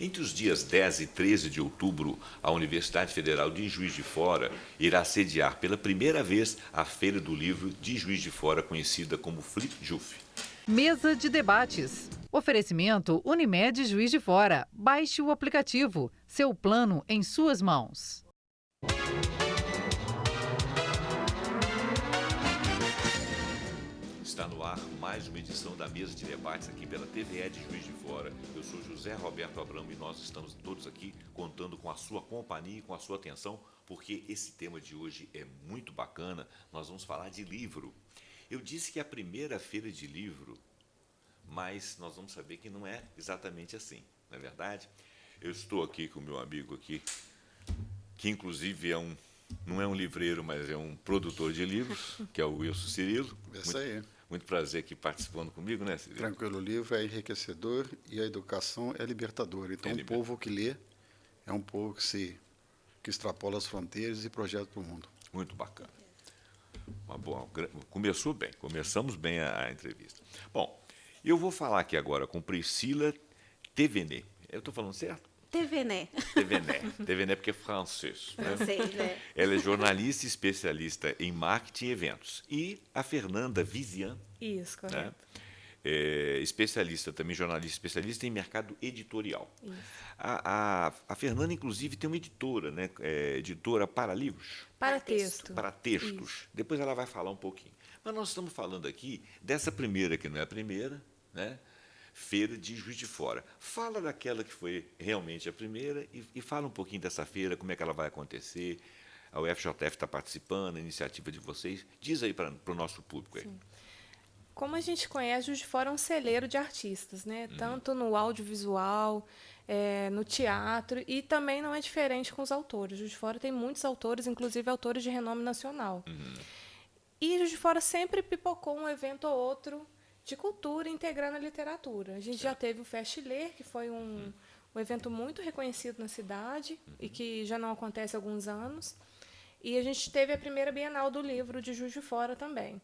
Entre os dias 10 e 13 de outubro, a Universidade Federal de Juiz de Fora irá sediar pela primeira vez a Feira do Livro de Juiz de Fora, conhecida como FlipJuf. Mesa de debates. Oferecimento Unimed Juiz de Fora. Baixe o aplicativo. Seu plano em suas mãos. Está no ar mais uma edição da Mesa de Debates aqui pela TVE de Juiz de Fora. Eu sou José Roberto Abramo e nós estamos todos aqui contando com a sua companhia e com a sua atenção, porque esse tema de hoje é muito bacana. Nós vamos falar de livro. Eu disse que é a primeira feira de livro, mas nós vamos saber que não é exatamente assim, não é verdade? Eu estou aqui com o meu amigo aqui, que inclusive não é um livreiro, mas é um produtor de livros, que é o Wilson Cirilo. Isso aí. Muito prazer aqui participando comigo, né, Cirilo? Tranquilo, o livro é enriquecedor e a educação é libertadora. Então, um povo que lê é um povo que extrapola as fronteiras e projeta para o mundo. Muito bacana. Começou bem, começamos bem a entrevista. Bom, eu vou falar aqui agora com Priscila Thévenet. Eu estou falando certo? Thévenet. Thévenet porque é francês. Né? Francês, né? Ela é jornalista e especialista em marketing e eventos. E a Fernanda Vizian. Isso, correto. Né? Especialista também, jornalista especialista em mercado editorial. A Fernanda, inclusive, tem uma editora, né? Editora para livros. Para texto. Para textos. Isso. Depois ela vai falar um pouquinho. Mas nós estamos falando aqui dessa primeira, que não é a primeira, né? Feira de Juiz de Fora. Fala daquela que foi realmente a primeira e fala um pouquinho dessa feira, como é que ela vai acontecer. A UFJF está participando, a iniciativa de vocês. Diz aí para o nosso público aí. Sim. Como a gente conhece, Juiz de Fora é um celeiro de artistas, né? Tanto no audiovisual, no teatro, e também não é diferente com os autores. Juiz de Fora tem muitos autores, inclusive autores de renome nacional. E Juiz de Fora sempre pipocou um evento ou outro de cultura integrando a literatura. A gente já teve o Fest Ler, que foi um evento muito reconhecido na cidade e que já não acontece há alguns anos. E a gente teve a primeira Bienal do Livro de Juiz de Fora também.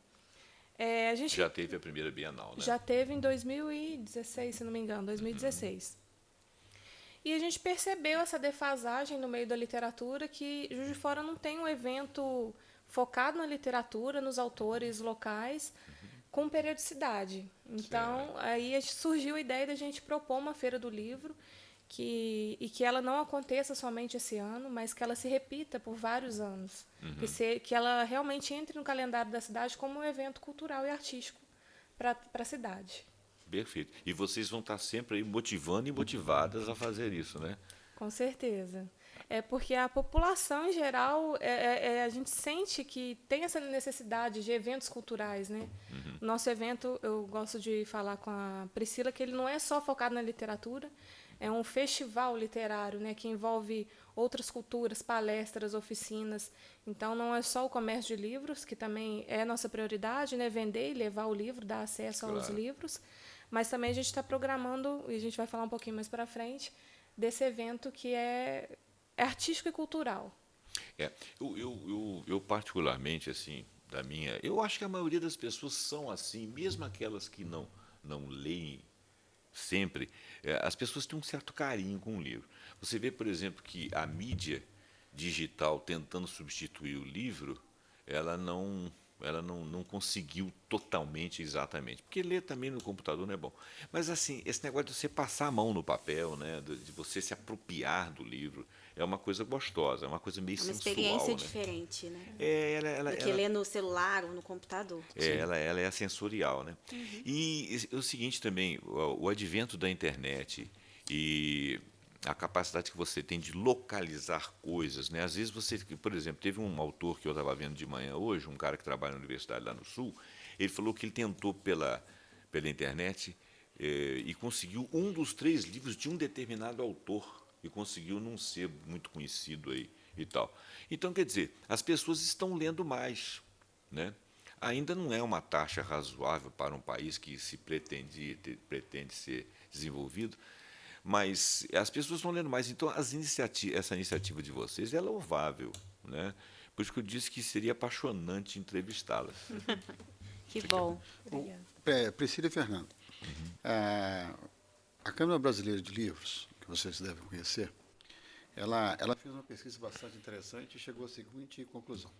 A gente já teve a primeira Bienal, né? Já teve em 2016, se não me engano, 2016. E a gente percebeu essa defasagem no meio da literatura, que Juiz de Fora não tem um evento focado na literatura, nos autores locais, com periodicidade. Então, aí surgiu a ideia da gente propor uma feira do livro e que ela não aconteça somente esse ano, mas que ela se repita por vários anos. Que ela realmente entre no calendário da cidade como um evento cultural e artístico para a cidade. Perfeito. E vocês vão estar sempre aí motivando e motivadas a fazer isso, né? Com certeza. Porque a população, em geral, a gente sente que tem essa necessidade de eventos culturais, né? Nosso evento, eu gosto de falar com a Priscila, que ele não é só focado na literatura, é um festival literário, né, que envolve outras culturas, palestras, oficinas. Então, não é só o comércio de livros, que também é nossa prioridade, né, vender e levar o livro, dar acesso aos livros, mas também a gente está programando, e a gente vai falar um pouquinho mais para frente, desse evento que é artístico e cultural. Eu particularmente, assim, eu acho que a maioria das pessoas são assim, mesmo aquelas que não leem sempre, as pessoas têm um certo carinho com o livro. Você vê, por exemplo, que a mídia digital tentando substituir o livro, ela não conseguiu totalmente, exatamente. Porque ler também no computador não é bom. Mas, assim, esse negócio de você passar a mão no papel, né, de você se apropriar do livro, é uma coisa gostosa, é uma coisa meio sensual. É uma experiência diferente, né? Do que ler no celular ou no computador. Ela é sensorial, né? E o seguinte também, o advento da internet e a capacidade que você tem de localizar coisas, né? Às vezes você, por exemplo, teve um autor que eu estava vendo de manhã hoje, um cara que trabalha na universidade lá no Sul, ele falou que ele tentou pela internet e conseguiu um dos 3 livros de um determinado autor e conseguiu não ser muito conhecido aí e tal. Então, quer dizer, as pessoas estão lendo mais, né? Ainda não é uma taxa razoável para um país que se pretende ser desenvolvido, mas as pessoas estão lendo mais. Então, essa iniciativa de vocês é louvável, né? Por isso que eu disse que seria apaixonante entrevistá-las. Que bom. Priscila e Fernando, a Câmara Brasileira de Livros, que que vocês devem conhecer, ela fez uma pesquisa bastante interessante e chegou à seguinte conclusão.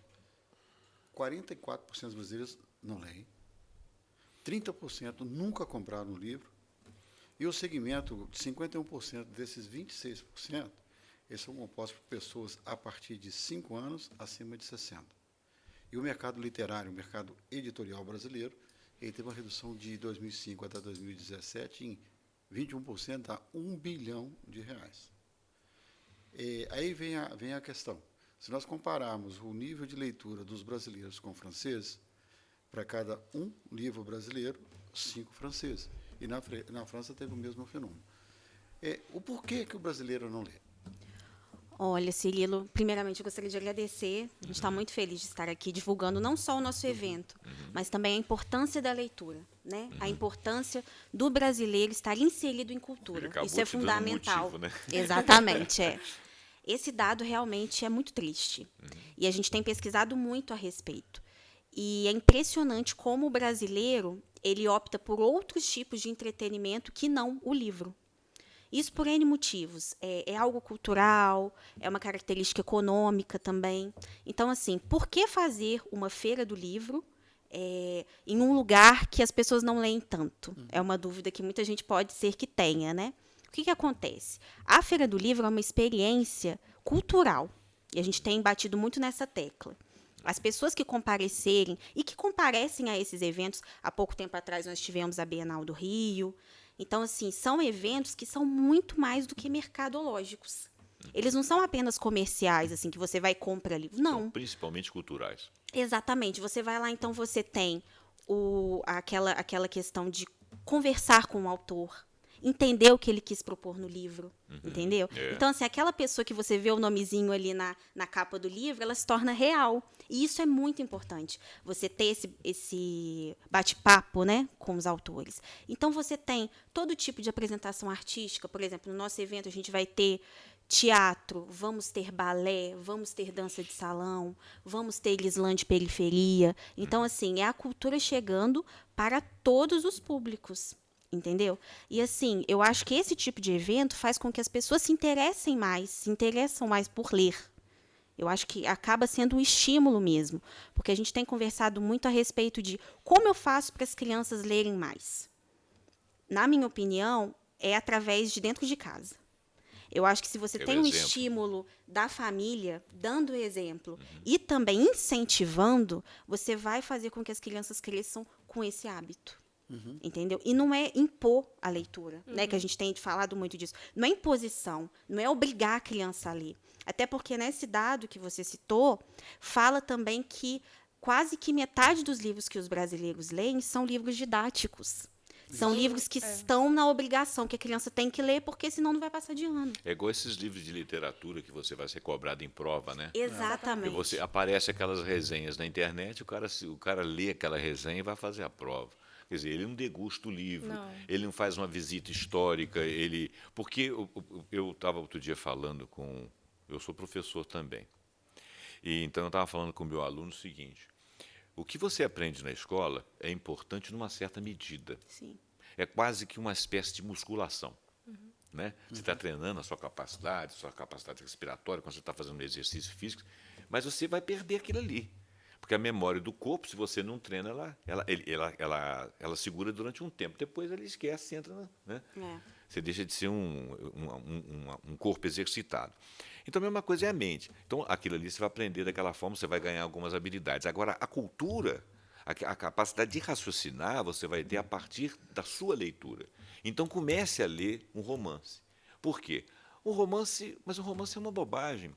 44% dos brasileiros não leem, 30% nunca compraram um livro, e o segmento de 51% desses 26%, eles são compostos por pessoas a partir de 5 anos acima de 60. E o mercado literário, o mercado editorial brasileiro, ele teve uma redução de 2005 até 2017 em 21% a R$ 1 bilhão. E aí vem a questão. Se nós compararmos o nível de leitura dos brasileiros com franceses, para cada um livro brasileiro, 5 franceses. E na França teve o mesmo fenômeno. O porquê que o brasileiro não lê? Olha, Cirilo, primeiramente eu gostaria de agradecer. A gente está muito feliz de estar aqui divulgando não só o nosso evento, mas também a importância da leitura, né? A importância do brasileiro estar inserido em cultura. Isso é fundamental. Motivo, né? Exatamente, é. Esse dado realmente é muito triste. E a gente tem pesquisado muito a respeito. E é impressionante como o brasileiro, ele opta por outros tipos de entretenimento que não o livro. Isso por N motivos. É algo cultural, é uma característica econômica também. Então, assim, por que fazer uma feira do livro em um lugar que as pessoas não leem tanto? É uma dúvida que muita gente pode ser que tenha, né? O que acontece? A Feira do Livro é uma experiência cultural. E a gente tem batido muito nessa tecla. As pessoas que comparecerem e que comparecem a esses eventos, há pouco tempo atrás nós tivemos a Bienal do Rio. Então, assim, são eventos que são muito mais do que mercadológicos. Eles não são apenas comerciais, assim, que você vai e compra livro. Não. São principalmente culturais. Exatamente. Você vai lá, então você tem aquela questão de conversar com o autor, entender o que ele quis propor no livro, entendeu? Então, assim, aquela pessoa que você vê o nomezinho ali na capa do livro, ela se torna real. E isso é muito importante, você ter esse bate-papo, né, com os autores. Então, você tem todo tipo de apresentação artística. Por exemplo, no nosso evento a gente vai ter teatro, vamos ter balé, vamos ter dança de salão, vamos ter slam de periferia. Então, assim, é a cultura chegando para todos os públicos. Entendeu? E, assim, eu acho que esse tipo de evento faz com que as pessoas se interessam mais por ler. Eu acho que acaba sendo um estímulo mesmo, porque a gente tem conversado muito a respeito de como eu faço para as crianças lerem mais. Na minha opinião, é através de dentro de casa. Eu acho que se você tem um estímulo da família, dando exemplo, e também incentivando, você vai fazer com que as crianças cresçam com esse hábito. Entendeu? E não é impor a leitura, né, que a gente tem falado muito disso. Não é imposição, não é obrigar a criança a ler. Até porque nesse dado que você citou, fala também que quase que metade dos livros que os brasileiros leem são livros didáticos. São livros que estão na obrigação, que a criança tem que ler, porque senão não vai passar de ano. É igual esses livros de literatura que você vai ser cobrado em prova, né? Exatamente. E você aparece aquelas resenhas na internet, o cara lê aquela resenha e vai fazer a prova. Quer dizer, ele não degusta o livro, ele não faz uma visita histórica, porque eu estava outro dia falando com... Eu sou professor também. E então eu estava falando com o meu aluno o seguinte: o que você aprende na escola é importante numa certa medida. Sim. É quase que uma espécie de musculação. Né? Você está treinando a sua capacidade respiratória, quando você está fazendo exercício físico, mas você vai perder aquilo ali. Porque a memória do corpo, se você não treina, ela segura durante um tempo. Depois ela esquece, entra, né? Você deixa de ser um corpo exercitado. Então, a mesma coisa é a mente. Então, aquilo ali você vai aprender daquela forma, você vai ganhar algumas habilidades. Agora, a cultura, a capacidade de raciocinar, você vai ter a partir da sua leitura. Então, comece a ler um romance. Por quê? Mas o romance é uma bobagem.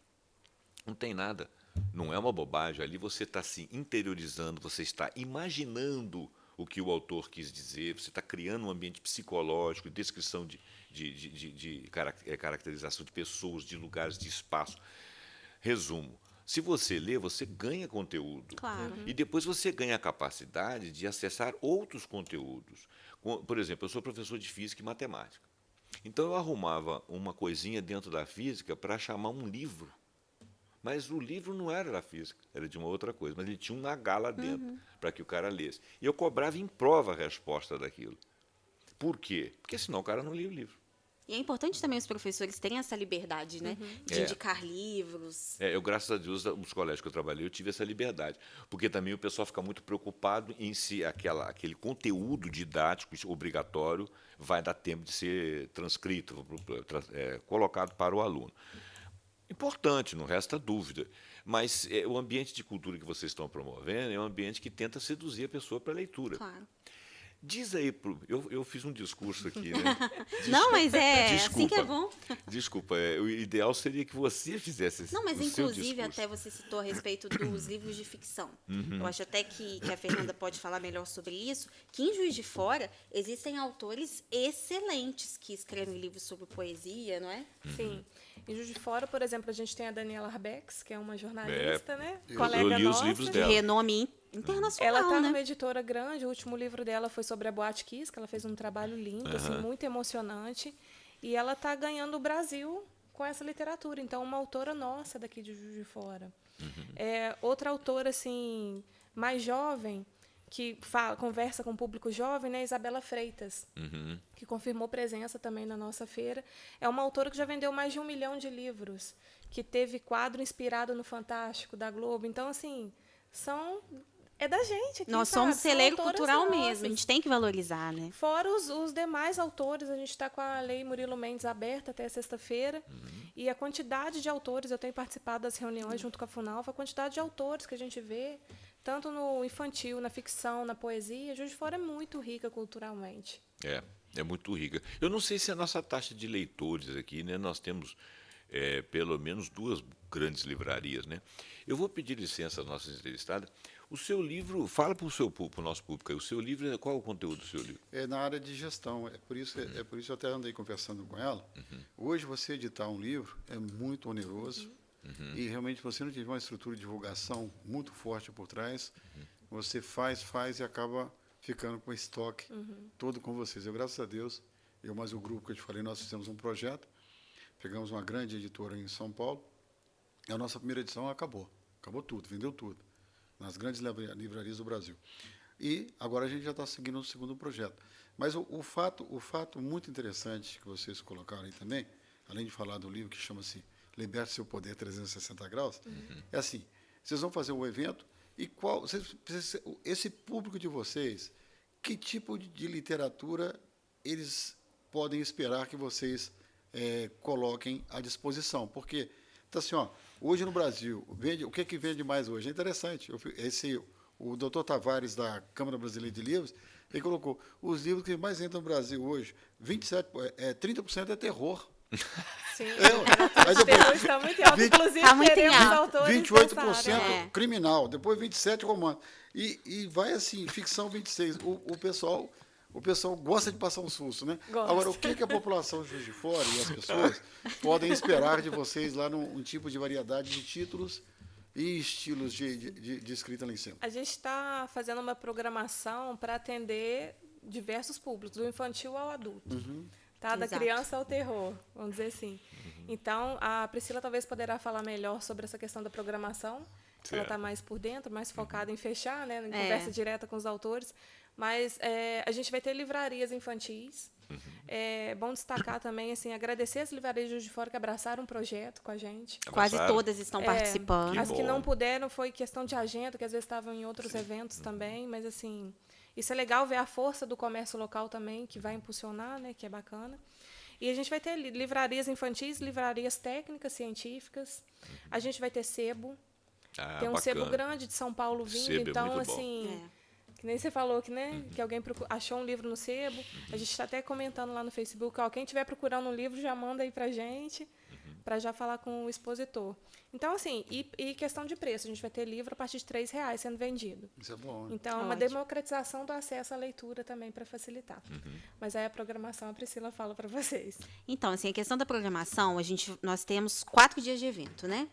Não tem nada. Não é uma bobagem. Ali você está se interiorizando, você está imaginando o que o autor quis dizer, você está criando um ambiente psicológico, descrição de caracterização de pessoas, de lugares, de espaço. Resumo: se você lê, você ganha conteúdo. Claro. E depois você ganha a capacidade de acessar outros conteúdos. Por exemplo, eu sou professor de física e matemática. Então eu arrumava uma coisinha dentro da física para chamar um livro. Mas o livro não era da física, era de uma outra coisa. Mas ele tinha um H lá dentro, para que o cara lesse. E eu cobrava em prova a resposta daquilo. Por quê? Porque senão o cara não lia o livro. E é importante também os professores terem essa liberdade, né? De indicar livros. Eu, graças a Deus, nos colégios que eu trabalhei, eu tive essa liberdade. Porque também o pessoal fica muito preocupado em se aquele conteúdo didático obrigatório vai dar tempo de ser transcrito, colocado para o aluno. Importante, não resta dúvida. Mas o ambiente de cultura que vocês estão promovendo é um ambiente que tenta seduzir a pessoa para a leitura. Claro. Diz aí, eu fiz um discurso aqui, né? Não, mas é Desculpa, assim que é bom. Desculpa, o ideal seria que você fizesse Não, mas o seu inclusive discurso. até você citou a respeito dos livros de ficção. Eu acho até que a Fernanda pode falar melhor sobre isso, que em Juiz de Fora existem autores excelentes que escrevem livros sobre poesia, não é? Sim. Em Juiz de Fora, por exemplo, a gente tem a Daniela Arbex, que é uma jornalista, né? eu Colega li os nossa. livros De dela. renome internacional, Ela está né? numa editora grande, o último livro dela foi sobre a Boate Kiss, que ela fez um trabalho lindo, assim, muito emocionante. E ela está ganhando o Brasil com essa literatura. Então, uma autora nossa daqui de Juiz de Fora. Outra autora, assim, mais jovem, que conversa com o público jovem, né? Isabela Freitas, que confirmou presença também na nossa feira. É uma autora que já vendeu mais de 1 milhão de livros, que teve quadro inspirado no Fantástico, da Globo. Então, assim, é da gente aqui, Nós sabe? somos São celeiro autoras cultural nossas. mesmo, a gente tem que valorizar, né? Fora os demais autores, a gente está com a Lei Murilo Mendes aberta até sexta-feira. E a quantidade de autores, eu tenho participado das reuniões junto com a FUNALFA, a quantidade de autores que a gente vê, tanto no infantil, na ficção, na poesia, Juiz de Fora é muito rica culturalmente. É muito rica. Eu não sei se a nossa taxa de leitores aqui, né? Nós temos pelo menos 2 grandes livrarias, né? Eu vou pedir licença às nossas entrevistadas. O seu livro, fala para o nosso público aí, o seu livro, qual é o conteúdo do seu livro? É na área de gestão, é por isso que eu até andei conversando com ela. Hoje, você editar um livro é muito oneroso e realmente você não tiver uma estrutura de divulgação muito forte por trás, você faz e acaba ficando com o estoque todo com vocês. Eu, graças a Deus, eu mais o grupo que eu te falei, nós fizemos um projeto, pegamos uma grande editora em São Paulo, e a nossa primeira edição acabou tudo, vendeu tudo, nas grandes livrarias do Brasil. E agora a gente já está seguindo o segundo projeto. Mas o fato muito interessante que vocês colocaram aí também, além de falar do livro que chama-se Liberte Seu Poder 360 Graus, é assim, vocês vão fazer um evento e esse público de vocês, que tipo de literatura eles podem esperar que vocês coloquem à disposição? Porque, então, assim, hoje no Brasil, o que vende mais hoje? É interessante. O doutor Tavares, da Câmara Brasileira de Livros, ele colocou os livros que mais entram no Brasil hoje, 30% é terror. Sim, Aí depois, está muito alto, inclusive tá muito teremos alto. autores 28% dessa área. criminal, depois 27% romance. E vai assim, ficção 26%. O pessoal gosta de passar um susto, né? Gosta. Agora, o que a população de Juiz de Fora e as pessoas podem esperar de vocês lá num tipo de variedade de títulos e estilos de escrita lá em cima? A gente está fazendo uma programação para atender diversos públicos, do infantil ao adulto. Tá? Da Exato. criança ao terror, vamos dizer assim. Então, a Priscila talvez poderá falar melhor sobre essa questão da programação. Ela está mais por dentro, mais focada em fechar, né, em conversa direta com os autores. Mas a gente vai ter livrarias infantis. É bom destacar também, assim, agradecer as livrarias de Juiz de Fora que abraçaram um projeto com a gente. Quase todas estão participando. As que bom. não puderam foi questão de agenda, que às vezes estavam em outros eventos também, mas assim, isso é legal ver a força do comércio local também, que vai impulsionar, né, que é bacana. E a gente vai ter livrarias infantis, livrarias técnicas, científicas. A gente vai ter sebo. Tem um sebo grande de São Paulo vindo, Sebo é então muito bom. assim, que nem você falou que, né, que alguém achou um livro no sebo. A gente está até comentando lá no Facebook, quem estiver procurando um livro já manda aí pra gente, para já falar com o expositor. Então, assim, e questão de preço, a gente vai ter livro a partir de R$3 sendo vendido. Isso é bom, né? Então, é uma Ótimo. democratização do acesso à leitura também para facilitar. Mas aí a programação a Priscila fala para vocês. Então, assim, a questão da programação, nós temos 4 dias de evento, né?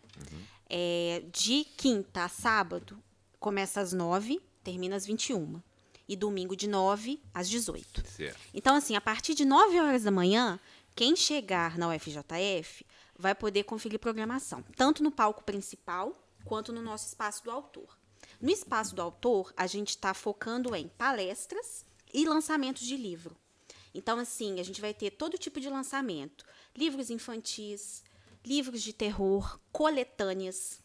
De quinta a sábado, começa às 9h, termina às 21h. E domingo de 9 às 18h. Certo. Então, assim, a partir de 9 horas da manhã, quem chegar na UFJF vai poder conferir programação, tanto no palco principal quanto no nosso espaço do autor. No espaço do autor, a gente está focando em palestras e lançamentos de livro. Então, assim, a gente vai ter todo tipo de lançamento. Livros infantis, livros de terror, coletâneas,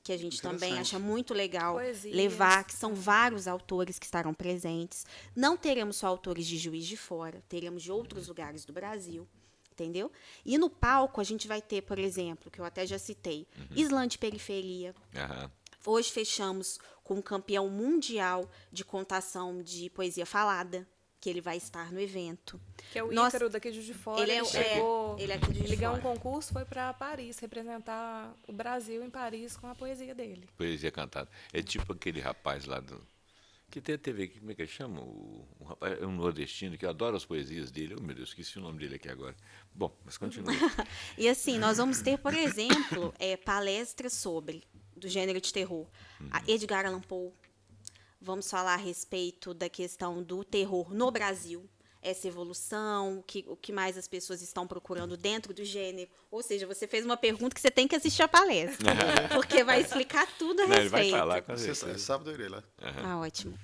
que a gente também acha muito legal Poesias. levar, que são vários autores que estarão presentes. Não teremos só autores de Juiz de Fora, teremos de outros lugares do Brasil, entendeu? E no palco a gente vai ter, por exemplo, que eu até já citei, Islã de Periferia. Aham. Hoje fechamos com um campeão mundial de contação de poesia falada, que ele vai estar no evento. Que é o Nossa, Ícaro daqui de Juiz de Fora. ele chegou, ele é aqui de Juiz de ele ganhou um Fora. concurso, foi para Paris representar o Brasil em Paris com a poesia dele. Poesia cantada. É tipo aquele rapaz lá do. Que tem a TV, como é que ele chama? Um rapaz, é um nordestino que adora as poesias dele. Oh, meu Deus, esqueci o nome dele aqui agora. Bom, mas continua. E assim, nós vamos ter, por exemplo, palestras sobre, do gênero de terror, a Edgar Allan Poe. Vamos falar a respeito da questão do terror no Brasil, essa evolução, o que mais as pessoas estão procurando dentro do gênero. Ou seja, você fez uma pergunta que você tem que assistir a palestra, porque vai explicar tudo a Não, ele respeito. vai falar com certeza. É sábado eu irei lá. Ah, ótimo.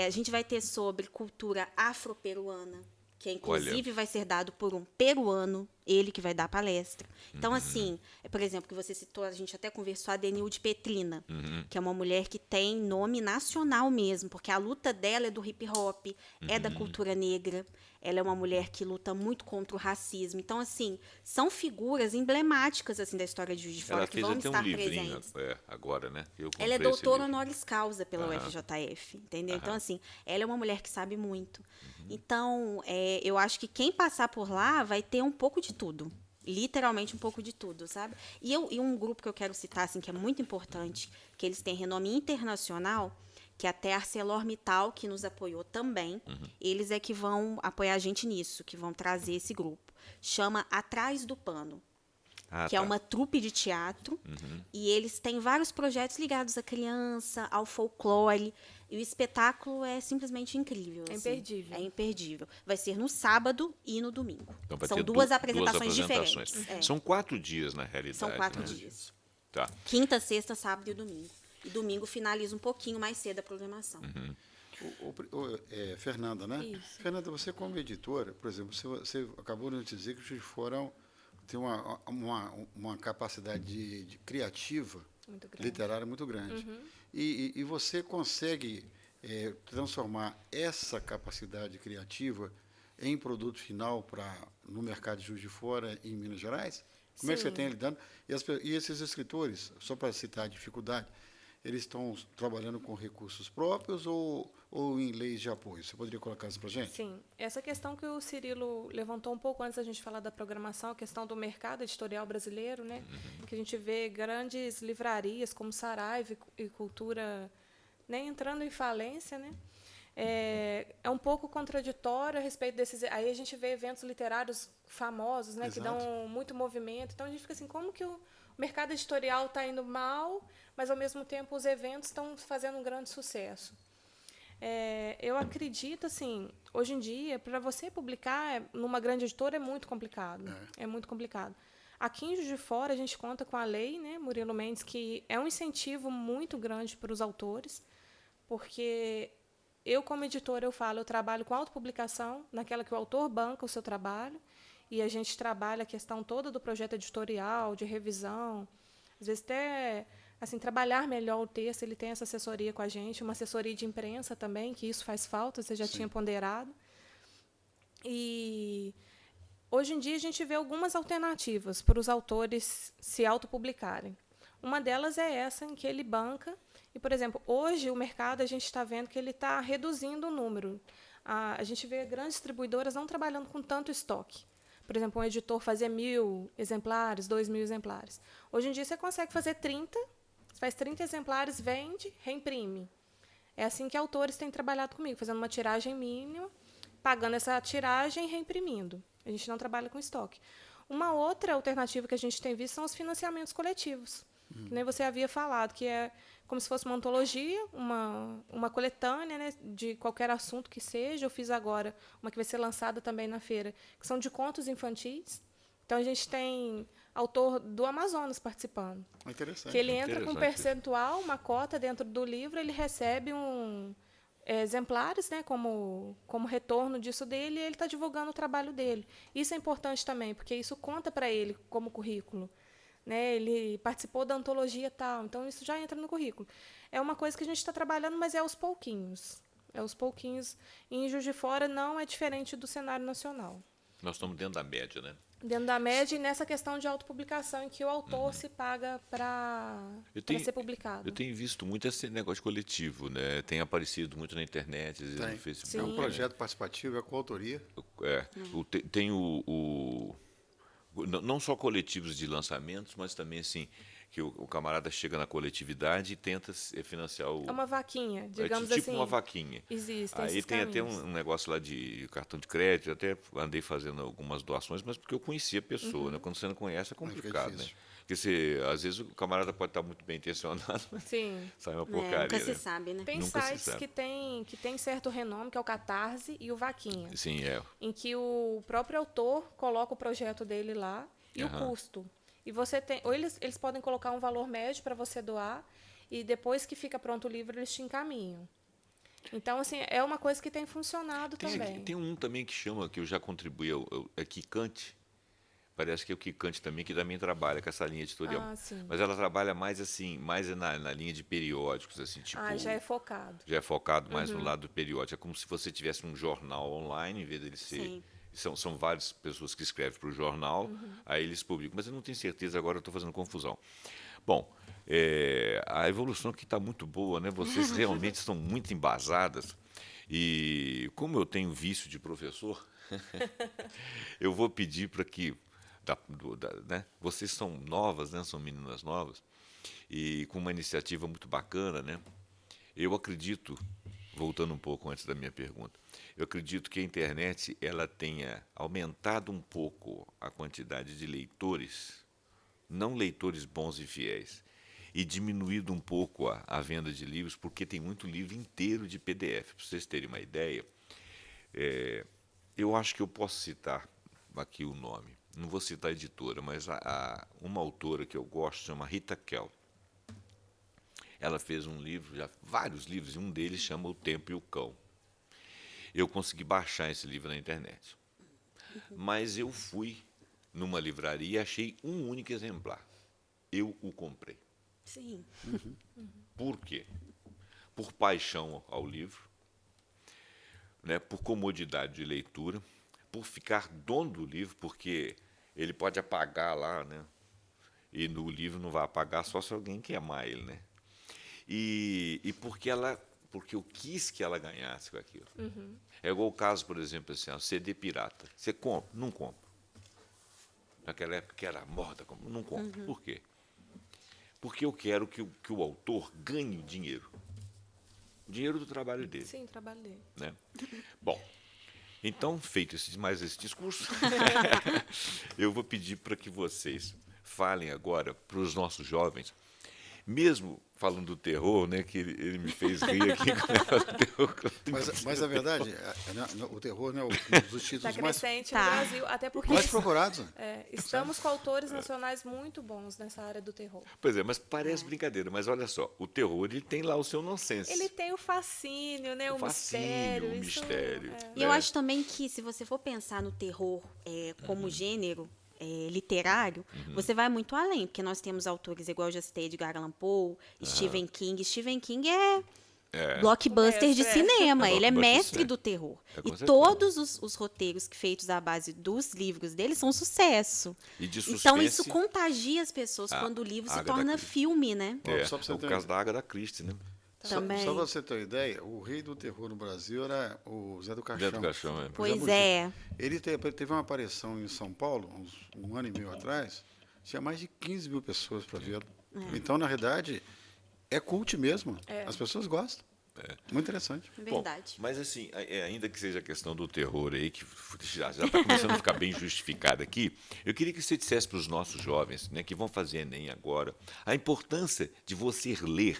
A gente vai ter sobre cultura afro-peruana, que inclusive vai ser dado por um peruano, ele que vai dar a palestra. Então, assim, por exemplo, que você citou, a gente até conversou, a Denilde Petrina, que é uma mulher que tem nome nacional mesmo, porque a luta dela é do hip hop, é da cultura negra, ela é uma mulher que luta muito contra o racismo. Então, assim, são figuras emblemáticas assim da história de Juiz de Fora Ela que fez vão até um estar livrinho presentes. agora, né? Eu Ela é comprei esse doutora livro. honoris causa pela UFJF, entendeu? Então, assim, ela é uma mulher que sabe muito. Então, eu acho que quem passar por lá vai ter um pouco de tudo. Literalmente um pouco de tudo, sabe? E um grupo que eu quero citar, assim, que é muito importante, que eles têm renome internacional, que até a ArcelorMittal, que nos apoiou também, eles é que vão apoiar a gente nisso, que vão trazer esse grupo. Chama Atrás do Pano. Que é uma trupe de teatro, e eles têm vários projetos ligados à criança, ao folclore, e o espetáculo é simplesmente incrível. É assim. imperdível. É imperdível. Vai ser no sábado e no domingo. Então vai São ter duas apresentações diferentes. São 4 dias, na realidade. São 4 né? dias. Tá. Quinta, sexta, sábado e domingo. E domingo finaliza um pouquinho mais cedo a programação. Fernanda, né? Isso. Fernanda, você como editora, por exemplo, você acabou de dizer que o Juiz de Fora tem uma capacidade de criativa, Muito grande. literária muito grande. E você consegue transformar essa capacidade criativa em produto final no mercado de Juiz de Fora em Minas Gerais? Como é que você Sim. tem lidando? E esses escritores, só para citar a dificuldade, eles estão trabalhando com recursos próprios ou em leis de apoio? Você poderia colocar isso para a gente? Sim, essa questão que o Cirilo levantou um pouco antes da gente falar da programação, a questão do mercado editorial brasileiro, né? Que a gente vê grandes livrarias como Saraiva e Cultura nem entrando em falência, né? É um pouco contraditório a respeito desses. Aí a gente vê eventos literários famosos, né, que dão muito movimento. Então a gente fica assim, como que o mercado editorial está indo mal, mas ao mesmo tempo os eventos estão fazendo um grande sucesso? Eu acredito, assim, hoje em dia, para você publicar numa grande editora é muito complicado. É muito complicado. Aqui em Juiz de Fora, a gente conta com a lei, né, Murilo Mendes, que é um incentivo muito grande para os autores, porque eu, como editora, eu trabalho com autopublicação, naquela que o autor banca o seu trabalho, e a gente trabalha a questão toda do projeto editorial, de revisão, às vezes até assim, trabalhar melhor o texto, ele tem essa assessoria com a gente, uma assessoria de imprensa também, que isso faz falta, você já tinha ponderado. E hoje em dia a gente vê algumas alternativas para os autores se autopublicarem. Uma delas é essa em que ele banca. E, por exemplo, hoje o mercado a gente está vendo que ele está reduzindo o número. A gente vê grandes distribuidoras não trabalhando com tanto estoque. Por exemplo, um editor fazia 1.000 exemplares, 2.000 exemplares. Hoje em dia você consegue fazer 30, você faz 30 exemplares, vende, reimprime. É assim que autores têm trabalhado comigo, fazendo uma tiragem mínima, pagando essa tiragem e reimprimindo. A gente não trabalha com estoque. Uma outra alternativa que a gente tem visto são os financiamentos coletivos. Que nem você havia falado, que é como se fosse uma antologia, uma coletânea, né, de qualquer assunto que seja. Eu fiz agora uma que vai ser lançada também na feira, que são de contos infantis. Então, a gente tem autor do Amazonas participando. Interessante. Que ele entra com um percentual, uma cota dentro do livro, ele recebe exemplares, né, como retorno disso dele, e ele está divulgando o trabalho dele. Isso é importante também, porque isso conta para ele como currículo. Né? Ele participou da antologia tal, então isso já entra no currículo. É uma coisa que a gente está trabalhando, mas é aos pouquinhos. É aos pouquinhos. E em Juiz de Fora não é diferente do cenário nacional. Nós estamos dentro da média, né? Dentro da média e nessa questão de autopublicação, em que o autor se paga para ser publicado. Eu tenho visto muito esse negócio coletivo, né? Tem aparecido muito na internet, às vezes no Facebook. Sim. É um projeto participativo, é coautoria. Tem não só coletivos de lançamentos, mas também assim que o camarada chega na coletividade e tenta financiar o... É uma vaquinha, digamos tipo assim. uma vaquinha. Existem Aí esses tem até caminhos. um negócio lá de cartão de crédito, até andei fazendo algumas doações, mas porque eu conhecia a pessoa, né? Quando você não conhece é complicado, né? difícil. Porque às vezes o camarada pode estar muito bem intencionado, mas Sim. sai uma porcaria. Nunca se né? sabe, né? Tem Nunca se sites sabe. que tem certo renome, que é o Catarse e o Vaquinha, Sim, em que o próprio autor coloca o projeto dele lá e o custo. E você tem, ou eles podem colocar um valor médio para você doar, e depois que fica pronto o livro, eles te encaminham. Então, assim, é uma coisa que tem funcionado também. Tem um também que chama, que eu já contribuí, é Kikante. Parece que é o Kikante também, que também trabalha com essa linha editorial. Ah, sim. Mas ela trabalha mais assim, mais na linha de periódicos, assim, tipo... Já é focado. Já é focado mais no lado do periódico. É como se você tivesse um jornal online, em vez dele ser... Sim. São várias pessoas que escrevem para o jornal, aí eles publicam. Mas eu não tenho certeza, agora eu estou fazendo confusão. Bom, a evolução aqui está muito boa, né? Vocês realmente estão muito embasadas. E como eu tenho vício de professor, eu vou pedir para que... né? Vocês são novas, né? São meninas novas, e com uma iniciativa muito bacana, né? Eu acredito, voltando um pouco antes da minha pergunta, eu acredito que a internet ela tenha aumentado um pouco a quantidade de leitores, não leitores bons e fiéis, e diminuído um pouco a venda de livros, porque tem muito livro inteiro de PDF. Para vocês terem uma ideia, eu acho que eu posso citar aqui o nome. Não vou citar a editora, mas uma autora que eu gosto chama Rita Kell. Ela fez um livro, já vários livros, e um deles chama O Tempo e o Cão. Eu consegui baixar esse livro na internet. Mas eu fui numa livraria e achei um único exemplar. Eu o comprei. Sim. Por quê? Por paixão ao livro, né, por comodidade de leitura, por ficar dono do livro, porque ele pode apagar lá, né? E no livro não vai apagar só se alguém quer amar ele, né? E porque eu quis que ela ganhasse com aquilo. É igual o caso, por exemplo, assim, CD pirata. Você compra? Não compra. Naquela época que era moda, não compra. Por quê? Porque eu quero que o autor ganhe dinheiro. O dinheiro do trabalho dele. Sim, o trabalho dele. Né? Bom, então, feito mais esse discurso, eu vou pedir para que vocês falem agora para os nossos jovens, mesmo falando do terror, né, que ele me fez rir aqui com o negócio do terror. Mas a verdade, o terror é um dos títulos Está crescente no Tá. Brasil, até porque mais procurados. estamos com autores nacionais muito bons nessa área do terror. Pois é, mas parece brincadeira, mas olha só, o terror ele tem lá o seu nonsense. Ele tem o fascínio, né? O fascínio, mistério. o isso, mistério. E eu acho também que, se você for pensar no terror como gênero literário, você vai muito além, porque nós temos autores, igual eu já citei, Edgar Allan Poe, Stephen King. Stephen King é blockbuster de Mestre, cinema, ele é blockbuster, mestre do terror. com E certeza. todos os roteiros feitos à base dos livros dele são sucesso. E de Então suspense, isso contagia as pessoas quando o livro se Agatha torna Christie. filme, né? Só pra você o ter caso da Agatha Christie, né? Também. Só para você ter uma ideia, o rei do terror no Brasil era o Zé do Caixão. Zé do Caixão, é. Pois Bugico. é. Ele teve uma aparição em São Paulo, um ano e meio atrás, tinha mais de 15 mil pessoas para vê-lo. Então, na realidade, é cult mesmo. As pessoas gostam. Muito interessante. Verdade. Bom, mas assim, ainda que seja a questão do terror aí, que já está começando a ficar bem justificada aqui, eu queria que você dissesse para os nossos jovens, né, que vão fazer Enem agora, a importância de você ler.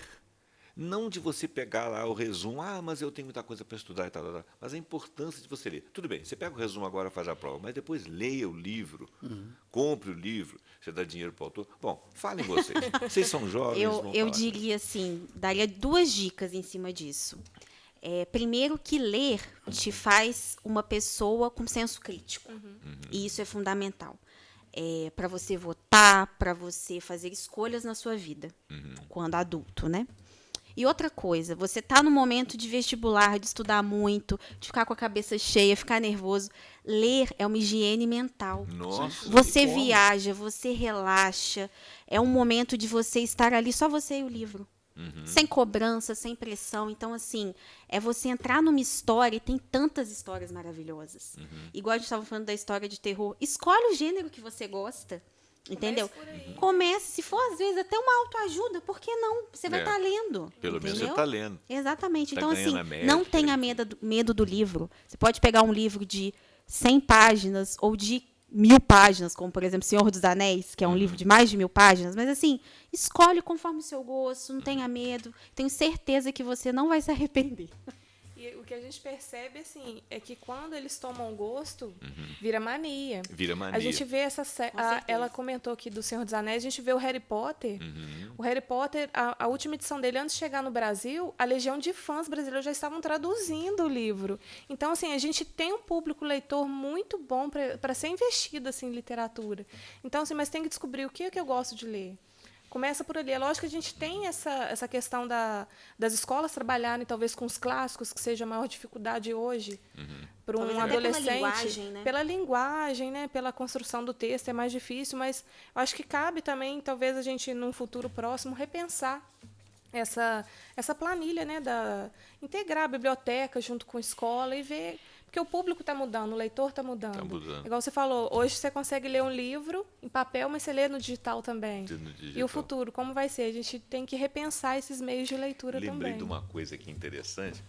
Não de você pegar lá o resumo, mas eu tenho muita coisa para estudar e tal, mas a importância de você ler. Tudo bem, você pega o resumo agora e faz a prova, mas depois leia o livro, compre o livro, você dá dinheiro para o autor. Bom, falem vocês. Vocês são jovens, vão Eu falar. diria assim, daria 2 dicas em cima disso. Primeiro que ler te faz uma pessoa com senso crítico. E isso é fundamental. Para você votar, para você fazer escolhas na sua vida, quando adulto, né? E outra coisa, você está no momento de vestibular, de estudar muito, de ficar com a cabeça cheia, ficar nervoso. Ler é uma higiene mental. Nossa. Você como? viaja, você relaxa. É um momento de você estar ali, só você e o livro. Sem cobrança, sem pressão. Então, assim, é você entrar numa história, e tem tantas histórias maravilhosas. Igual a gente estava falando da história de terror. Escolhe o gênero que você gosta. Entendeu? Comece, se for às vezes até uma autoajuda, por que não? Você vai estar lendo. Pelo menos você entendeu? está lendo. Exatamente. Tá Então, ganhando assim, a média, não tenha medo do livro. Você pode pegar um livro de 100 páginas ou de 1000 páginas, como, por exemplo, Senhor dos Anéis, que é um livro de mais de 1000 páginas, mas, assim, escolhe conforme o seu gosto, não tenha medo. Tenho certeza que você não vai se arrepender. E o que a gente percebe, assim, é que quando eles tomam gosto, vira mania. Vira mania. A gente vê essa ela comentou aqui do Senhor dos Anéis, a gente vê o Harry Potter. O Harry Potter, a última edição dele, antes de chegar no Brasil, a legião de fãs brasileiros já estavam traduzindo o livro. Então, assim, a gente tem um público leitor muito bom para ser investido assim, em literatura. Então, assim, mas tem que descobrir o que eu gosto de ler. Começa por ali. É lógico que a gente tem essa questão das escolas trabalharem, talvez, com os clássicos, que seja a maior dificuldade hoje para um Talvez até adolescente. pela linguagem, né? Pela linguagem, né? Pela construção do texto, é mais difícil, mas eu acho que cabe também, talvez, a gente, num futuro próximo, repensar essa planilha, né? Integrar a biblioteca junto com a escola e ver. Porque o público está mudando, o leitor está mudando. Tá mudando. Igual você falou, hoje você consegue ler um livro em papel, mas você lê no digital também. E o futuro, como vai ser? A gente tem que repensar esses meios de leitura também. Lembrei de uma coisa aqui interessante,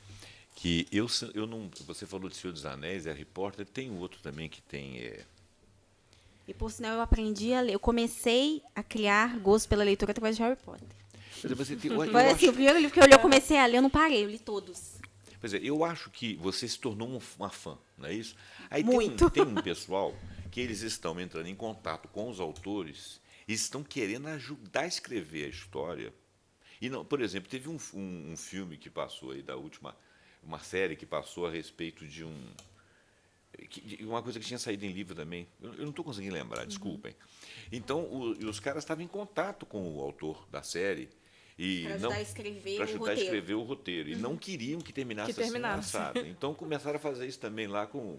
que eu não... Você falou de Senhor dos Anéis, Harry Potter, tem outro também que tem... E, por sinal, eu aprendi a ler. Eu comecei a criar gosto pela leitura através de Harry Potter. Mas você tem, Foi assim, o primeiro livro que eu comecei a ler, eu não parei, eu li todos. Pois é, eu acho que você se tornou uma fã, não é isso? Aí Muito. Tem um pessoal que eles estão entrando em contato com os autores e estão querendo ajudar a escrever a história. E não, por exemplo, teve um filme que passou aí uma série que passou a respeito de uma coisa que tinha saído em livro também. Eu não estou conseguindo lembrar, desculpem. Então, os caras estavam em contato com o autor da série. Para ajudar a escrever a escrever o roteiro. E não queriam que terminasse assim assado. Então começaram a fazer isso também lá com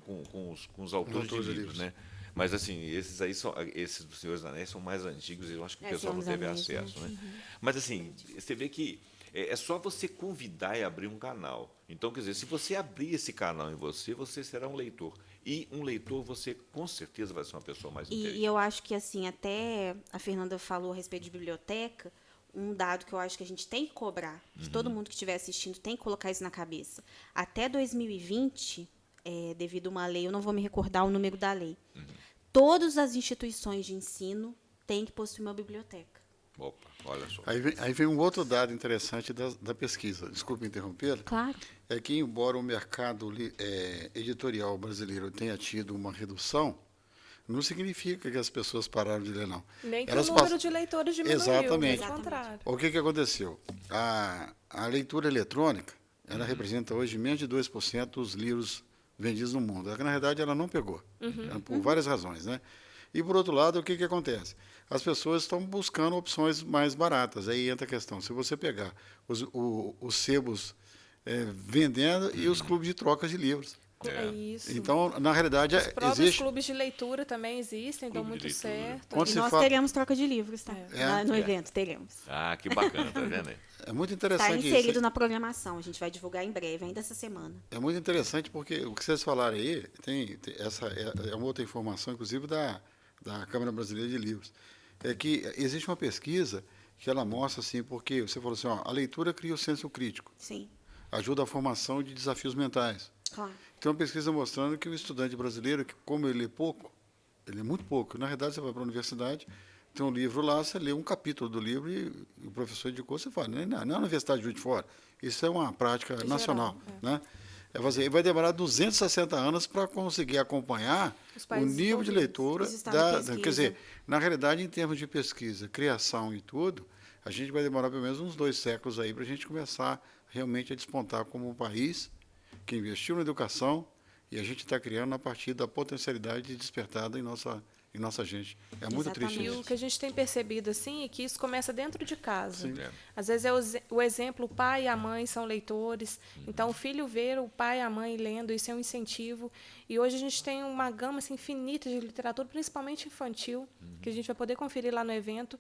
os autores de livros, né? Mas assim, esses dos Senhores Anéis são mais antigos e eu acho que o pessoal não teve acesso, né? Mas assim, você vê que é só você convidar e abrir um canal. Então, quer dizer, se você abrir esse canal em você será um leitor. E um leitor, você com certeza vai ser uma pessoa mais inteligente. E eu acho que, assim, até a Fernanda falou a respeito de biblioteca, um dado que eu acho que a gente tem que cobrar, que todo mundo que estiver assistindo tem que colocar isso na cabeça. Até 2020, devido a uma lei, eu não vou me recordar o número da lei, todas as instituições de ensino têm que possuir uma biblioteca. Opa, olha só. Aí vem um outro dado interessante da pesquisa. Desculpe interromper. Claro. É que, embora o mercado editorial brasileiro tenha tido uma redução, não significa que as pessoas pararam de ler, não. Nem que o número de leitores diminuiu. Exatamente. Pelo contrário. O que aconteceu? A leitura eletrônica, ela representa hoje menos de 2% dos livros vendidos no mundo. Na verdade, ela não pegou, por várias razões, né? E, por outro lado, o que acontece? As pessoas estão buscando opções mais baratas. Aí entra a questão. Se você pegar os sebos vendendo e os clubes de troca de livros. É isso. Então, na realidade, os próprios clubes de leitura também existem, dão muito certo. E nós teremos troca de livros, tá? No evento, teremos. Ah, que bacana, tá vendo aí? É muito interessante isso. Está inserido na programação, a gente vai divulgar em breve, ainda essa semana. É muito interessante porque o que vocês falaram aí, essa é uma outra informação, inclusive, da Câmara Brasileira de Livros. É que existe uma pesquisa que ela mostra, assim, porque você falou assim, a leitura cria o senso crítico. Sim. Ajuda a formação de desafios mentais. Claro. Tem uma pesquisa mostrando que o estudante brasileiro, como ele lê pouco, ele lê muito pouco. Na realidade, você vai para a universidade, tem um livro lá, você lê um capítulo do livro e o professor indicou, você fala, não é a Universidade de Juiz de Fora. Isso é uma prática nacional. Né? Vai demorar 260 anos para conseguir acompanhar o nível de leitura. Quer dizer, na realidade, em termos de pesquisa, criação e tudo, a gente vai demorar pelo menos uns 2 séculos aí para a gente começar realmente a despontar como um país que investiu na educação e a gente está criando a partir da potencialidade despertada em nossa gente. É muito triste E isso. o que a gente tem percebido assim é que isso começa dentro de casa. Sim. Às vezes o exemplo, o pai e a mãe são leitores, então o filho ver o pai e a mãe lendo, isso é um incentivo. E hoje a gente tem uma gama assim, infinita de literatura, principalmente infantil, que a gente vai poder conferir lá no evento,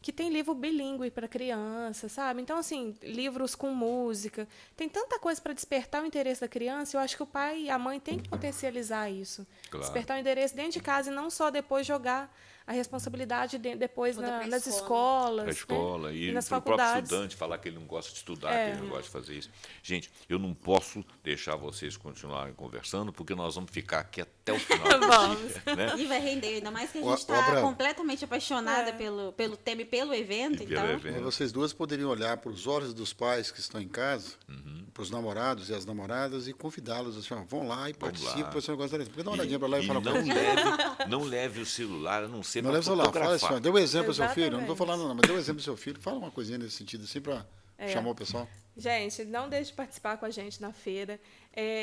que tem livro bilíngue para criança, sabe? Então, assim, livros com música. Tem tanta coisa para despertar o interesse da criança, eu acho que o pai e a mãe têm que potencializar isso. Claro. Despertar o interesse dentro de casa e não só depois jogar a responsabilidade depois Toda pra nas escola. escolas. Para a escola, né? e nas para o próprio faculdades. estudante falar que ele não gosta de estudar, que ele não gosta de fazer isso. Gente, eu não posso deixar vocês continuarem conversando, porque nós vamos ficar aqui até o final do Vamos. dia. Né? E vai render, ainda mais que a Ô, gente está Abraão. completamente apaixonada pelo tema e pelo evento. E pelo Então, evento. Mas vocês duas poderiam olhar para os olhos dos pais que estão em casa, para os namorados e as namoradas e convidá-los assim, ó, vão lá e participem lá. para esse negócio da Porque dá uma olhadinha para lá e fala não leve o celular, a não ser não para leva o celular, fala assim, ó, fotografar. dê um exemplo ao seu filho. Eu não estou Exatamente. falando, não, mas dê um exemplo ao seu filho. Fala uma coisinha nesse sentido, assim, para chamar o pessoal. Gente, não deixe de participar com a gente na feira.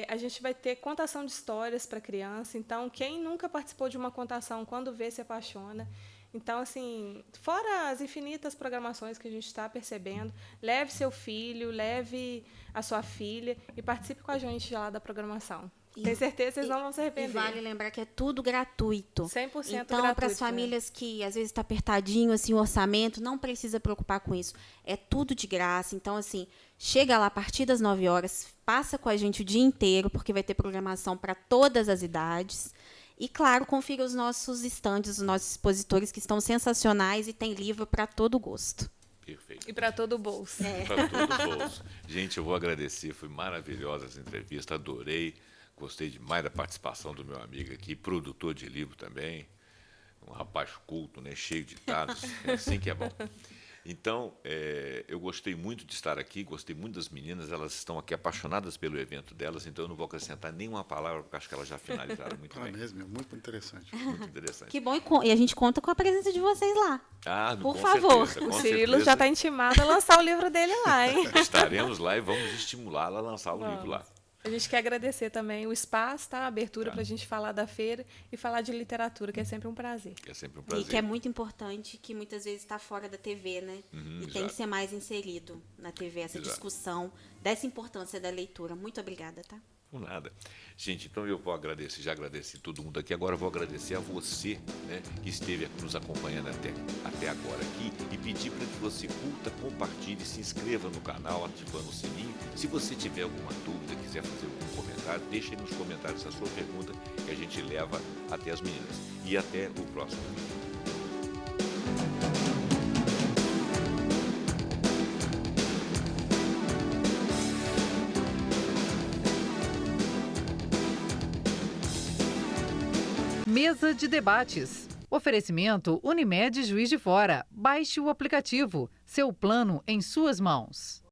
A gente vai ter contação de histórias para criança. Então, quem nunca participou de uma contação, quando vê, se apaixona. Então, assim, fora as infinitas programações que a gente está percebendo, leve seu filho, leve a sua filha e participe com a gente lá da programação. Tenho certeza que vocês não vão se e arrepender. vale lembrar que é tudo gratuito. 100% Então, gratuito. para as famílias que às vezes está apertadinho assim, o orçamento, não precisa preocupar com isso. É tudo de graça. Então, assim, chega lá a partir das 9 horas, passa com a gente o dia inteiro, porque vai ter programação para todas as idades. E, claro, confira os nossos estandes, os nossos expositores, que estão sensacionais e tem livro para todo gosto. Perfeito. E para todo o bolso. Para todo o bolso. Gente, eu vou agradecer, foi maravilhosa essa entrevista, adorei. Gostei demais da participação do meu amigo aqui, produtor de livro também, um rapaz culto, né, cheio de dados, é assim que é bom. Então, eu gostei muito de estar aqui, gostei muito das meninas, elas estão aqui apaixonadas pelo evento delas, então eu não vou acrescentar nenhuma palavra, porque acho que elas já finalizaram muito bem. Parabéns, meu, muito interessante. Muito interessante. Que bom, e a gente conta com a presença de vocês lá. Com Por favor. certeza, O com Cirilo certeza. já está intimado a lançar o livro dele lá, hein? Estaremos lá e vamos estimulá-la a lançar o livro lá. A gente quer agradecer também o espaço, tá? A abertura para a gente falar da feira e falar de literatura, que é sempre um prazer. É sempre um E prazer. que é muito importante, que muitas vezes está fora da TV, né? E tem exato. que ser mais inserido na TV, essa Exato. discussão dessa importância da leitura. Muito obrigada, tá? Por nada. Gente, então eu vou agradecer, já agradeci todo mundo aqui, agora eu vou agradecer a você, né, que esteve nos acompanhando até agora aqui e pedir para que você curta, compartilhe, se inscreva no canal, ativando o sininho. Se você tiver alguma dúvida, quiser fazer algum comentário, deixe aí nos comentários a sua pergunta que a gente leva até as meninas. E até o próximo vídeo. Mesa de debates. Oferecimento Unimed Juiz de Fora. Baixe o aplicativo. Seu plano em suas mãos.